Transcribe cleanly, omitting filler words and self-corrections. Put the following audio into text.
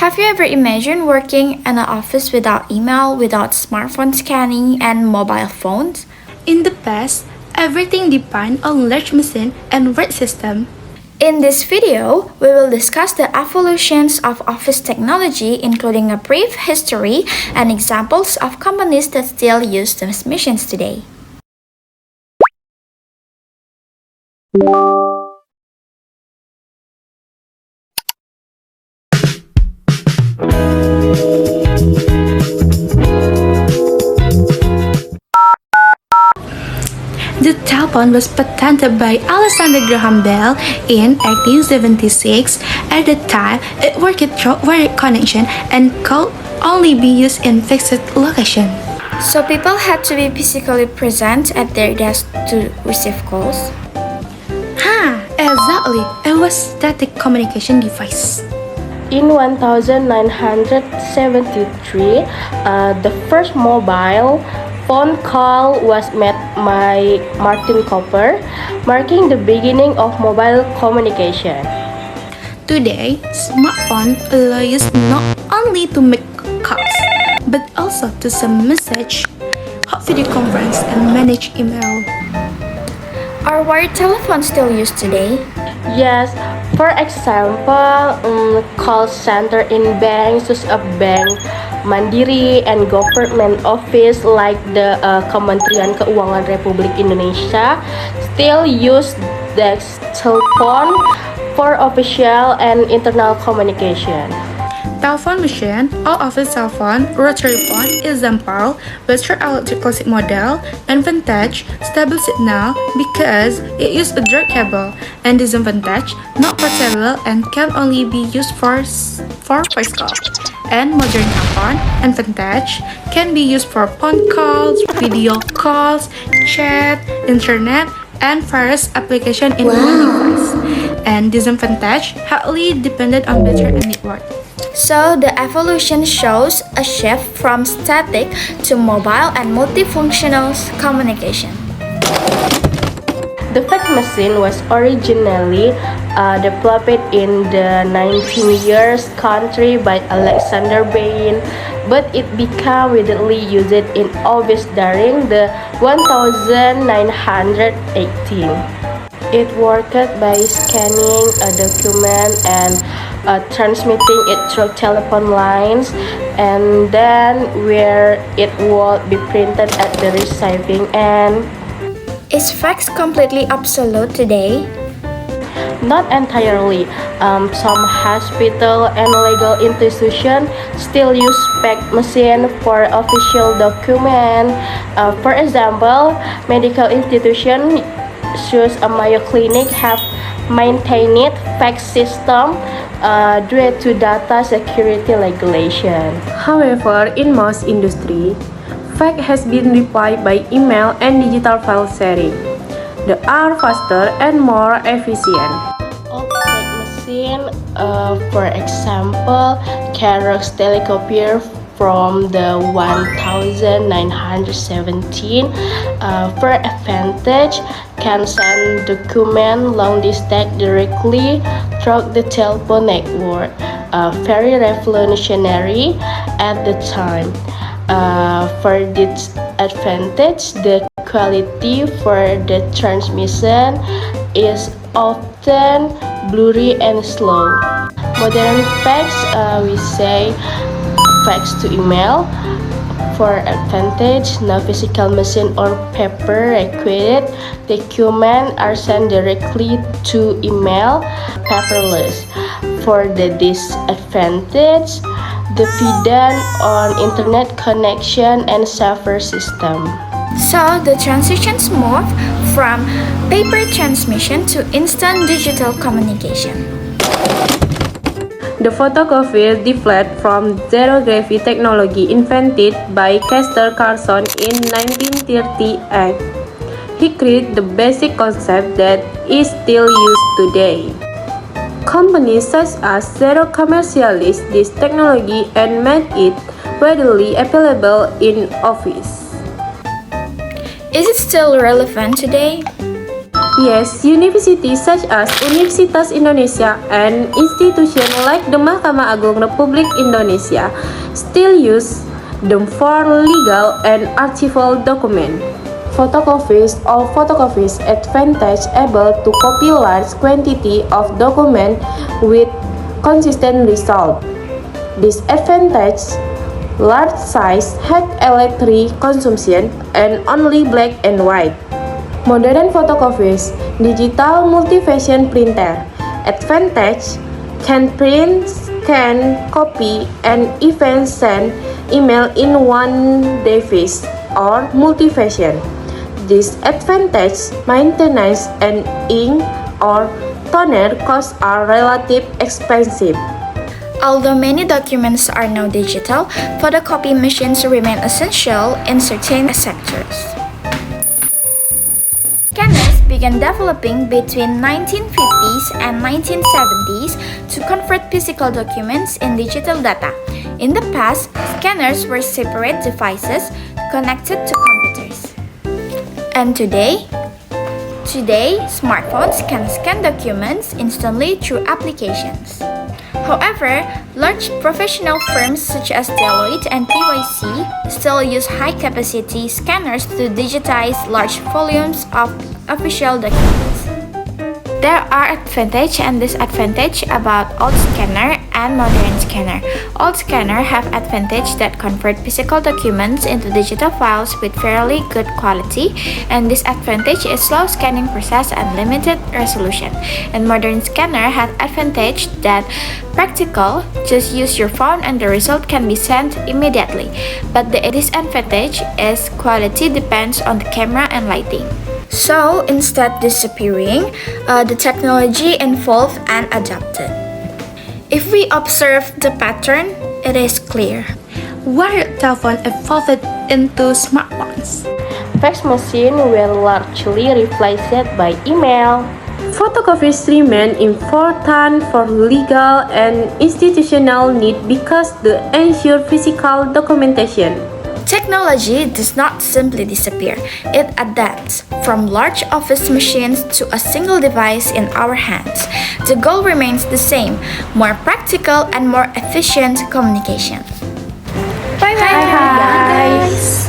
Have you ever imagined working in an office without email, without smartphone scanning, and mobile phones? In the past, everything depended on large machine and word system. In this video, we will discuss the evolutions of office technology, including a brief history and examples of companies that still use these machines today. The telephone was patented by Alexander Graham Bell in 1876. At the time, it worked through wire connection and could only be used in fixed location. So people had to be physically present at their desk to receive calls. Exactly. It was static communication device. In 1973, the first mobile phone call was made by Martin Cooper, marking the beginning of mobile communication. Today, smartphone allow us not only to make calls, but also to send message, have video conference, and manage email. Are wired telephones still used today? Yes, for example, call center in banks, such as Bank Mandiri and government office like the Kementerian Keuangan Republik Indonesia still use desk telephone for official and internal communication. Telephone machine, all office cell phone, rotary phone, example, Western electric classic model, and vintage, stable signal because it uses a direct cable, and disadvantage, not portable and can only be used for voice call. And modern telephone and vintage can be used for phone calls, video calls, chat, internet, and various applications in one device. And disadvantage highly dependent on battery and network. So the evolution shows a shift from static to mobile and multifunctional communication. The fax machine was originally developed in the 19th century by Alexander Bain, but it became widely used in office during the 1918. It worked by scanning a document and transmitting it through telephone lines, and then where it would be printed at the receiving end. Is fax completely obsolete today? Not entirely. Some hospital and legal institutions still use fax machine for official document. For example, medical institutions such as Mayo Clinic have maintained fax system due to data security regulation. However, in most industries, fax has been replaced by email and digital file sharing. They are faster and more efficient. Old fax machine, for example, Xerox telecopier from the 1917, for advantage, can send document long distance directly through the telephone network. Very revolutionary at the time. For this advantage, the quality for the transmission is often blurry and slow. Modern fax, we say fax to email. For advantage, no physical machine or paper required. Documents are sent directly to email, paperless. For the disadvantage, dependent on internet connection and server system. So the transitions moved from paper transmission to instant digital communication. The photocopy developed from zero-gravity technology invented by Castor Carlson in 1938. He created the basic concept that is still used today. Companies such as Xerox commercialized this technology and made it readily available in office. Is it still relevant today? Yes, universities such as Universitas Indonesia and institutions like the Mahkamah Agung Republik Indonesia still use them for legal and archival documents. Photocopies advantage able to copy large quantity of document with consistent result. Disadvantage: large size, high electric consumption, and only black and white. Modern photocopies, digital multifunction printer. Advantage: can print, scan, copy, and even send email in one device or multifunction. Disadvantage: maintenance and ink or toner costs are relatively expensive. Although many documents are now digital, photocopy machines remain essential in certain sectors. Scanners began developing between 1950s and 1970s to convert physical documents in digital data. In the past, scanners were separate devices connected to computers. And today, smartphones can scan documents instantly through applications. However, large professional firms such as Deloitte and PwC still use high-capacity scanners to digitize large volumes of official documents. There are advantages and disadvantages about old scanner and modern scanner. Old scanner have advantage that convert physical documents into digital files with fairly good quality, and disadvantage is slow scanning process and limited resolution. And modern scanner have advantage that practical, just use your phone and the result can be sent immediately. But the disadvantage is quality depends on the camera and lighting. So, instead disappearing, the technology evolved and adapted. If we observe the pattern, it is clear. Wired telephone evolved into smartphones. Fax machine were largely replaced by email. Photocopies remain important for legal and institutional need because they ensure physical documentation. Technology does not simply disappear, it adapts from large office machines to a single device in our hands. The goal remains the same: more practical and more efficient communication. Bye bye, guys!